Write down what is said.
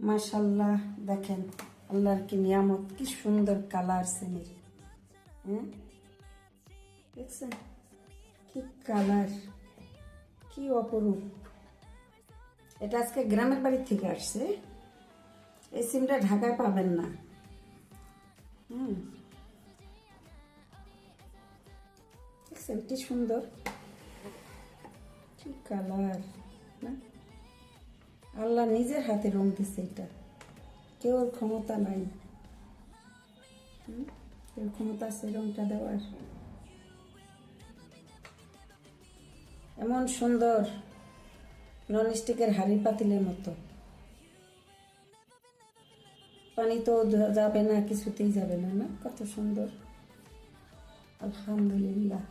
মাশাল্লাহ, দেখেন আল্লাহর কি নিয়ামত, কি সুন্দর কালার সিনির। দেখছেন কি কালার, কি অপরূপ। এটা আজকে গ্রামের বাড়ি থেকে আসছে। এই সিমটা ঢাকায় পাবেন না। দেখছেন কি সুন্দর, কি কালার না। আল্লাহ নিজের হাতে রং দিছে, এটা কেউ ক্ষমতা নাই। কেউ ক্ষমতা আছে রংটা দেওয়ার? এমন সুন্দর ননস্টিকের হাঁড়ি পাতিলের মতো। পানি তো যাবে না, কিছুতেই যাবে না। না, কত সুন্দর। আলহামদুলিল্লাহ।